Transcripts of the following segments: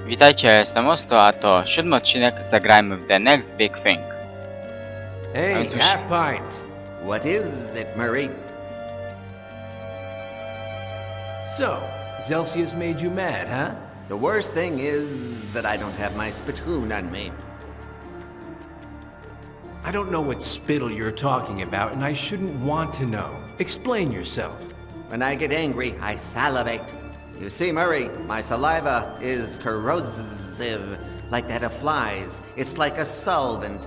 Witajcie, ja jestem Osto, a to 7. odcinek Zagrajmy w The Next Big Thing. Hey, half pint. What is it, Murray? So, Celsius made you mad, huh? The worst thing is that I don't have my spittoon on me. I don't know what spittle you're talking about, and I shouldn't want to know. Explain yourself. When I get angry, I salivate. You see, Murray, my saliva is corrosive, like that of flies. It's like a solvent.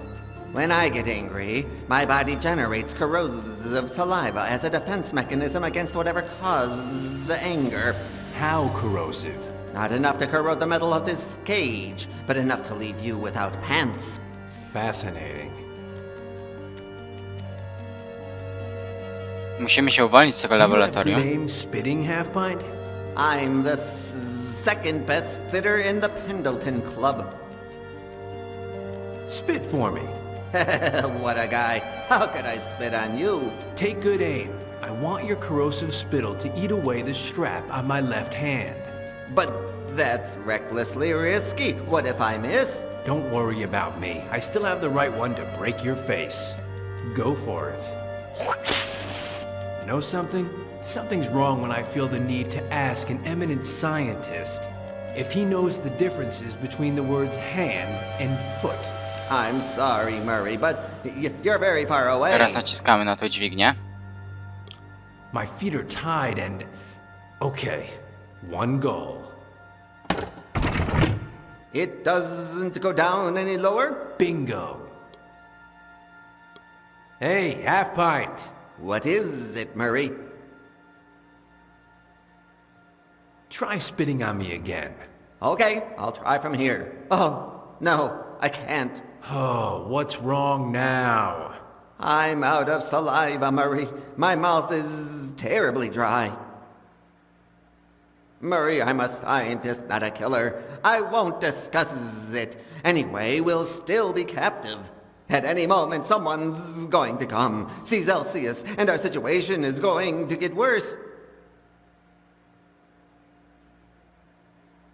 When I get angry, my body generates corrosive saliva as a defense mechanism against whatever caused the anger. How corrosive? Not enough to corrode the metal of this cage, but enough to leave you without pants. Fascinating. Musimy się uwolnić z tego You have laboratorium. good aim spitting, half pint? I'm the second best spitter in the Pendleton Club. Spit for me. What a guy. How could I spit on you? Take good aim. I want your corrosive spittle to eat away the strap on my left hand. But that's recklessly risky. What if I miss? Don't worry about me. I still have the right one to break your face. Go for it. Know something? Something's wrong when I feel the need to ask an eminent scientist if he knows the differences between the words hand and foot. I'm sorry, Murray, but you're very far Teraz away. naciskamy na tą dźwignię. My feet are tied and... Okay, one goal. It doesn't go down any lower? Bingo. Hey, half pint. What is it, Murray? Try spitting on me again. Okay, I'll try from here. Oh, no, I can't. Oh, what's wrong now? I'm out of saliva, Murray. My mouth is terribly dry. Murray, I'm a scientist, not a killer. I won't discuss it. Anyway, we'll still be captive. At any moment, someone's going to come, see Celsius, and our situation is going to get worse.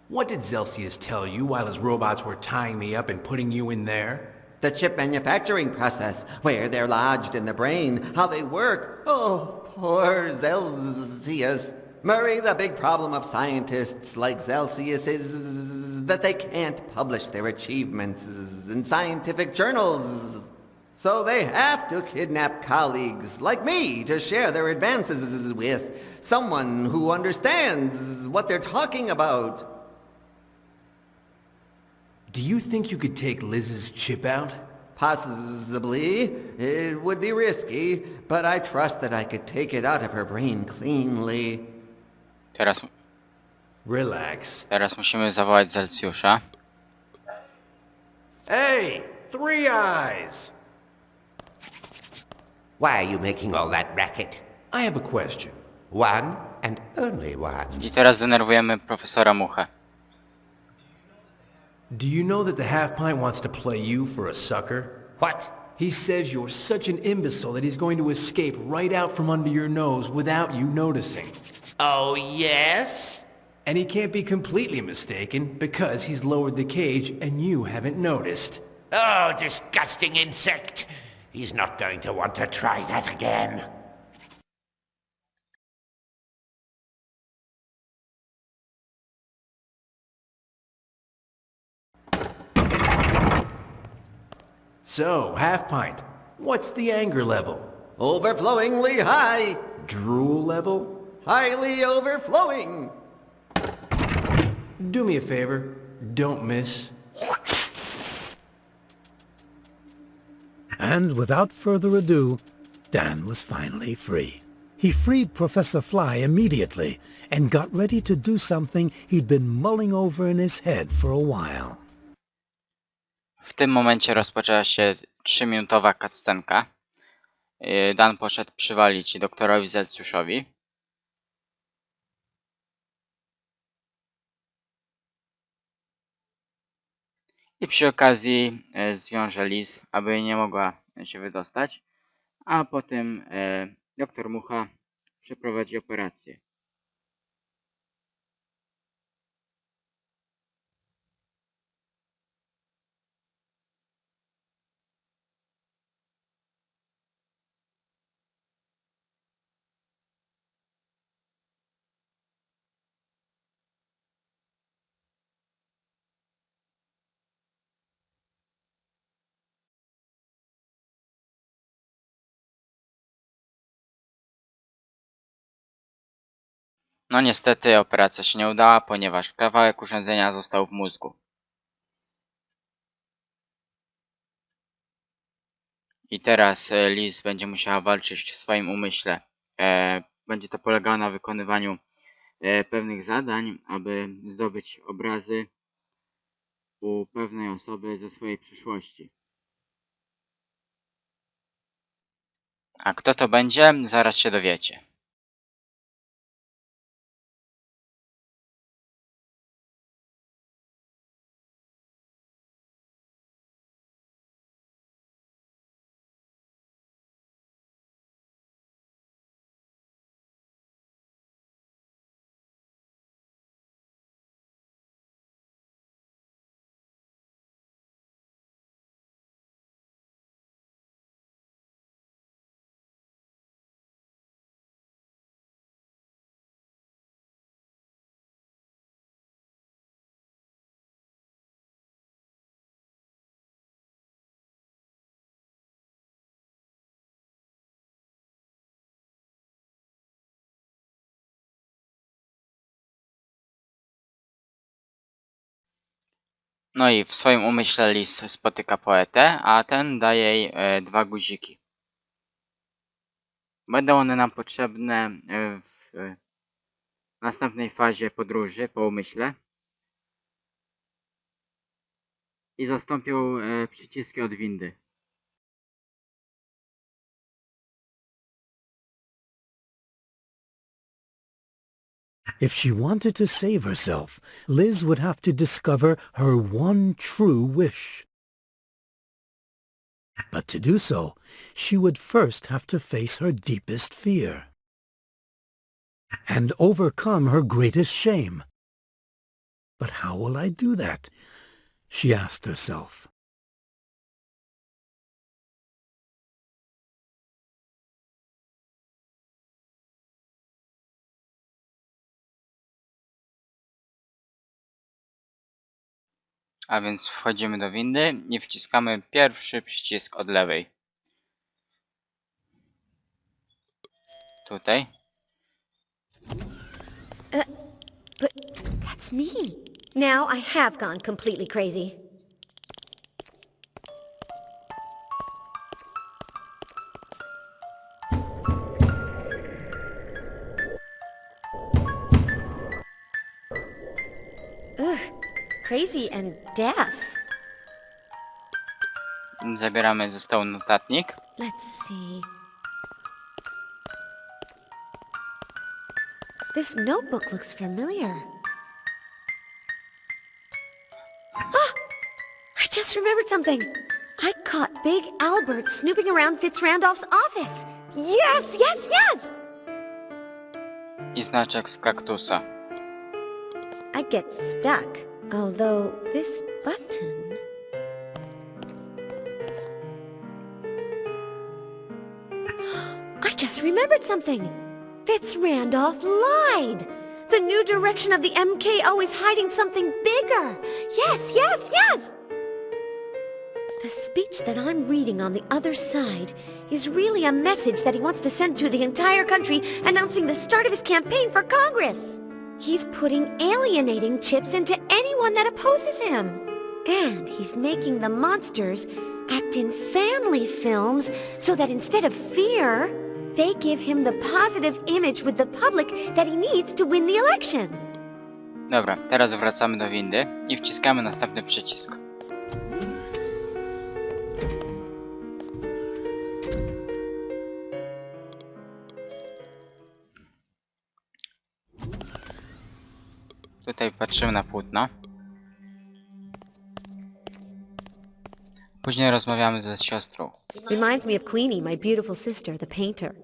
What did Celsius tell you while his robots were tying me up and putting you in there? The chip manufacturing process, where they're lodged in the brain, how they work. Oh, poor Celsius. Murray, the big problem of scientists like Celsius is that they can't publish their achievements in scientific journals. So they have to kidnap colleagues like me to share their advances with someone who understands what they're talking about. Do you think you could take Liz's chip out? Possibly. It would be risky, but I trust that I could take it out of her brain cleanly. Relax. Teraz musimy zawołać Zelsjusza. Hey, Three Eyes! Why are you making all that racket? I have a question. One and only one. I teraz denerwujemy profesora Muchę. Do you know that the half pint wants to play you for a sucker? What? He says you're such an imbecile that he's going to escape right out from under your nose without you noticing. Oh, yes? And he can't be completely mistaken because he's lowered the cage and you haven't noticed. Oh, disgusting insect! He's not going to want to try that again. So, half pint, what's the anger level? Overflowingly high. Drool level? Highly overflowing. Do me a favor, don't miss. And without further ado, Dan was finally free. He freed Professor Fly immediately and got ready to do something he'd been mulling over in his head for a while. W tym momencie rozpoczęła się 3-minutowa cutscenka. Dan poszedł przywalić doktorowi Zelsjuszowi. I przy okazji zwiąże Liz, aby nie mogła się wydostać. A potem doktor Mucha przeprowadzi operację. No niestety operacja się nie udała, ponieważ kawałek urządzenia został w mózgu. I teraz Liz będzie musiała walczyć w swoim umyśle. Będzie to polegało na wykonywaniu pewnych zadań, aby zdobyć obrazy u pewnej osoby ze swojej przyszłości. A kto to będzie? Zaraz się dowiecie. No i w swoim umyśle Liz spotyka poetę, a ten daje jej 2 guziki. Będą one nam potrzebne w następnej fazie podróży po umyśle i zastąpią przyciski od windy. If she wanted to save herself, Liz would have to discover her one true wish. But to do so, she would first have to face her deepest fear and overcome her greatest shame. But how will I do that? She asked herself. A więc wchodzimy do windy i wciskamy pierwszy przycisk od lewej. Tutaj. But that's me. Now I have gone completely crazy. Ugh, crazy and deaf. Zabieramy ze stołu notatnik. Let's see. This notebook looks familiar. Ah! I just remembered something. I caught Big Albert snooping around Fitz Randolph's office. Yes, yes, yes! I znaczek z kaktusa. I get stuck. Although this button... I just remembered something. Fitz Randolph lied. The new direction of the MKO is hiding something bigger. Yes, yes, yes! The speech that I'm reading on the other side is really a message that he wants to send to the entire country announcing the start of his campaign for Congress. He's putting alienating chips into anyone that opposes him. And he's making the monsters act in family films so that instead of fear, they give him the positive image with the public that he needs to win the election. Dobra, teraz wracamy do windy i wciskamy następny przycisk. Tutaj patrzymy na płótno. Później rozmawiamy ze siostrą. Reminds me of Queenie, my beautiful sister, the painter.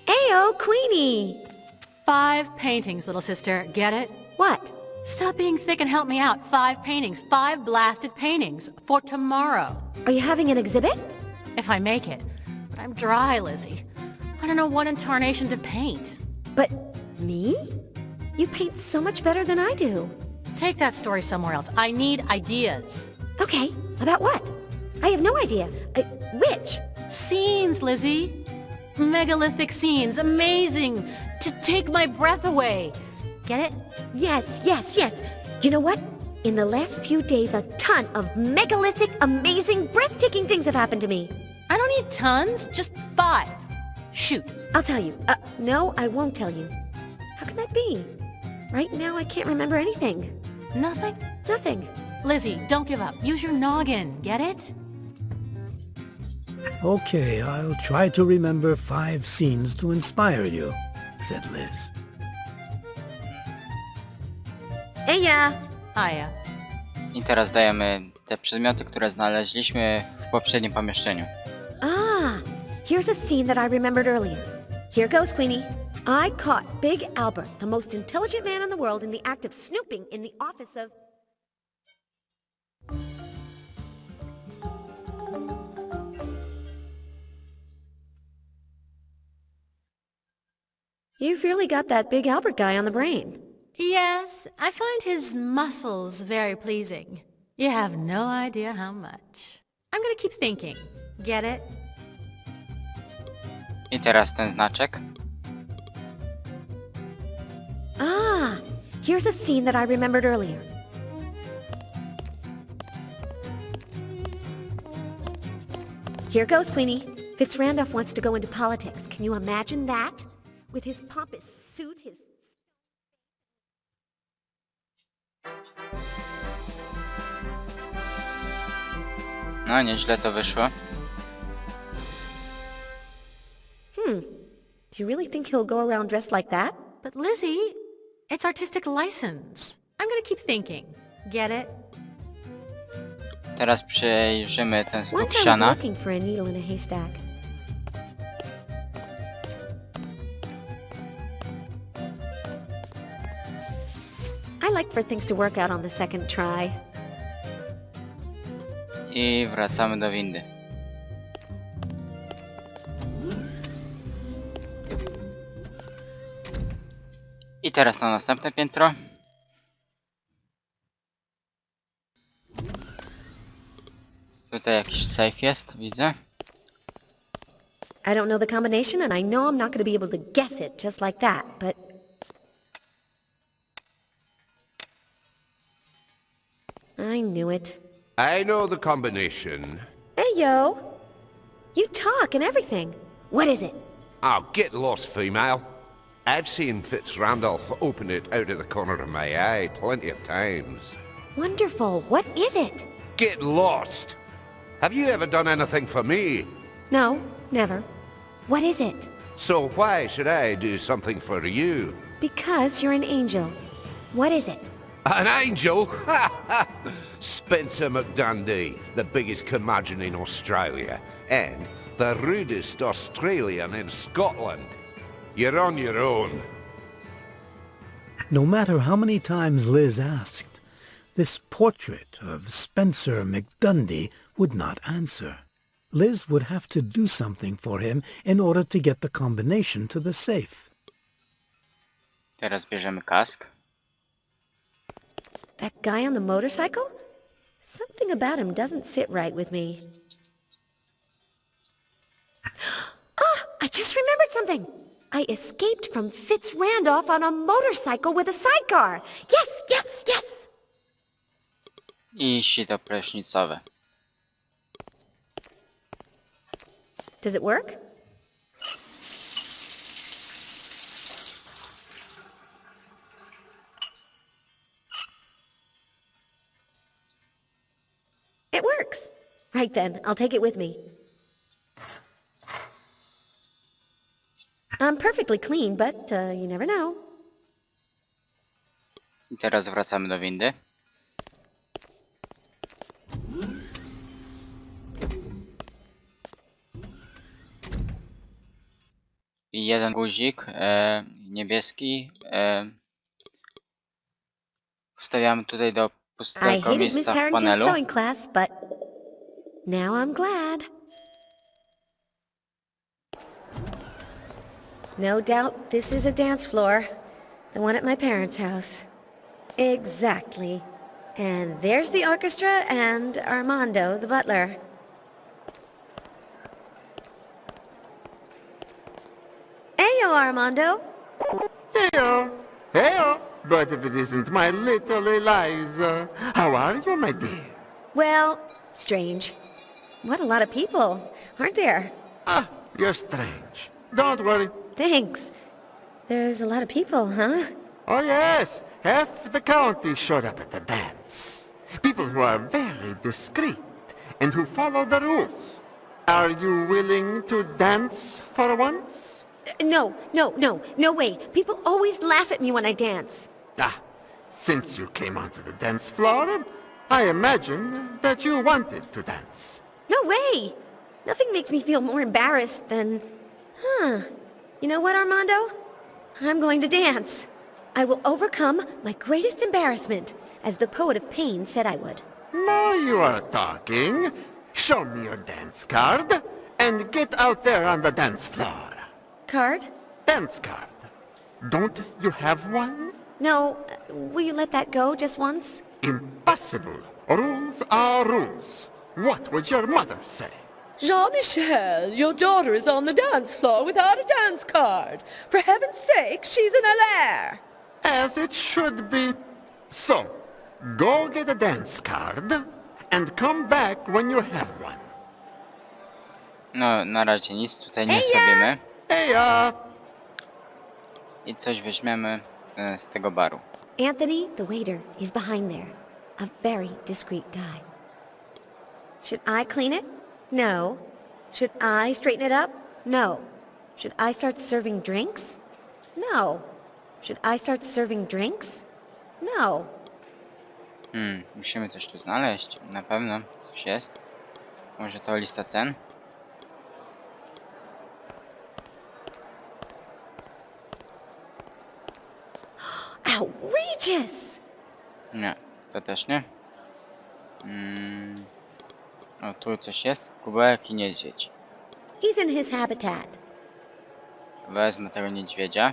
Ayo, Queenie! 5 paintings, little sister. Get it? What? Stop being thick and help me out. 5 paintings. 5 blasted paintings. For tomorrow. Are you having an exhibit? If I make it. But I'm dry, Lizzie. I don't know what in tarnation to paint. But me? You paint so much better than I do. Take that story somewhere else. I need ideas. Okay, about what? I have no idea. Which? Scenes, Lizzie. Megalithic scenes, amazing! To take my breath away. Get it? Yes, yes, yes. You know what? In the last few days, a ton of megalithic, amazing, breathtaking things have happened to me. I don't need tons, just 5. Shoot. I'll tell you. No, I won't tell you. How can that be? Right now, I can't remember anything. Nothing? Nothing. Lizzie, don't give up. Use your noggin. Get it? Okay, I'll try to remember 5 scenes to inspire you, said Liz. Hey, yeah. Hiya. I teraz dajemy te przedmioty, które znaleźliśmy w poprzednim pomieszczeniu. Ah, here's a scene that I remembered earlier. Here goes, Queenie. I caught Big Albert, the most intelligent man in the world, in the act of snooping in the office of... You've really got that Big Albert guy on the brain. Yes, I find his muscles very pleasing. You have no idea how much. I'm gonna keep thinking. Get it? I teraz ten znaczek. Ah, here's a scene that I remembered earlier. Here goes, Queenie. Fitz Randolph wants to go into politics. Can you imagine that? With his pompous suit, his... No, nieźle to wyszło. Do you really think he'll go around dressed like that? But Lizzie, it's artistic license. I'm gonna keep thinking. Get it? Teraz przejrzymy ten stóp Once I was siana. looking for a needle in a haystack. I like for things to work out on the second try. I wracamy do windy. I teraz na następne piętro. Tutaj jakiś safe jest, widzę. I don't know the combination, and I know I'm not going to be able to guess it just like that, but... I knew it. I know the combination. Hey, yo! You talk and everything. What is it? Oh, get lost, female. I've seen Fitz Randolph open it out of the corner of my eye plenty of times. Wonderful. What is it? Get lost! Have you ever done anything for me? No, never. What is it? So why should I do something for you? Because you're an angel. What is it? An angel? Ha ha! Spencer McDundy, the biggest curmudgeon in Australia, and the rudest Australian in Scotland. You're on your own. No matter how many times Liz asked, this portrait of Spencer McDundy would not answer. Liz would have to do something for him in order to get the combination to the safe. Teraz bierzemy kask. That guy on the motorcycle? Something about him doesn't sit right with me. Ah, I just remembered something. I escaped from Fitz Randolph on a motorcycle with a sidecar. Yes, yes, yes! I sito prysznicowe. Does it work? It works. Right then, I'll take it with me. I'm perfectly clean, but you never know. I teraz wracamy do windy. I jeden guzik niebieski wstawiamy tutaj do I pustego hated Miss miejsca w Harrington's panelu. sewing class, but now I'm glad. No doubt this is a dance floor. The one at my parents' house. Exactly. And there's the orchestra and Armando, the butler. Heyo, Armando. Heyo, heyo. But if it isn't my little Eliza, how are you, my dear? Well, strange. What a lot of people, aren't there? Ah, you're strange. Don't worry. Thanks. There's a lot of people, huh? Oh yes, half the county showed up at the dance. People who are very discreet and who follow the rules. Are you willing to dance for once? No way. People always laugh at me when I dance. Ah, since you came onto the dance floor, I imagine that you wanted to dance. No way. Nothing makes me feel more embarrassed than... You know what, Armando? I'm going to dance. I will overcome my greatest embarrassment, as the poet of pain said I would. Now you are talking. Show me your dance card, and get out there on the dance floor. Card? Dance card. Don't you have one? No. Will you let that go just once? Impossible. Rules are rules. What would your mother say? Jean-Michel, your daughter is on the dance floor without a dance card. For heaven's sake, she's in a lair. As it should be. So, go get a dance card, and come back when you have one. No, na razie nic tutaj nie zrobimy. Heya! I coś weźmiemy z tego baru. Anthony, the waiter, is behind there. A very discreet guy. Should I clean it? No. Should I straighten it up? No. Should I start serving drinks? No. Should I start serving drinks? No. Musimy coś tu znaleźć. Na pewno coś jest. Może to lista cen? Outrageous! Nie, to też nie. O, tu coś jest. Kubełek i niedźwiedź. He's in his habitat. Wezmę tego niedźwiedzia.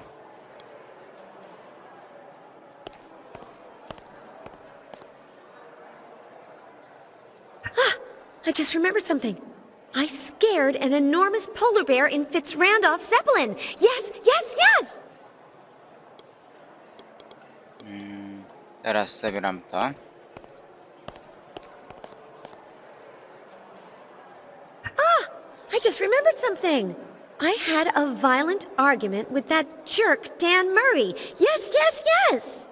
I just remembered something. I scared an enormous polar bear in Fitzrandolph Zeppelin. Yes, yes, yes! Teraz zabieram to. I just remembered something. I had a violent argument with that jerk Dan Murray. Yes, yes, yes!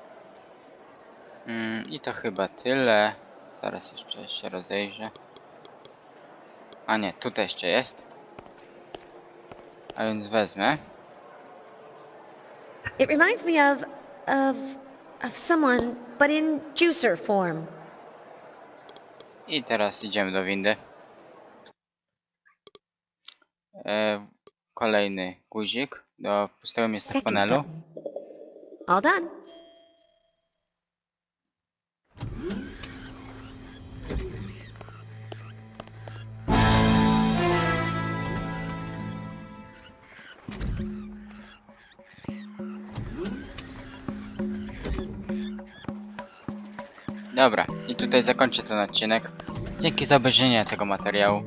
I to chyba tyle. Zaraz jeszcze się rozejrzę. A nie, tutaj jeszcze jest. A więc wezmę. It reminds me of someone, but in juicer form. I teraz idziemy do windy. Kolejny guzik do pustego miejsca w Second panelu. button. All done. Dobra, i tutaj zakończę ten odcinek. Dzięki za obejrzenie tego materiału.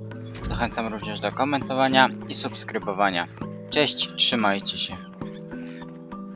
Zachęcam również do komentowania i subskrybowania. Cześć, trzymajcie się.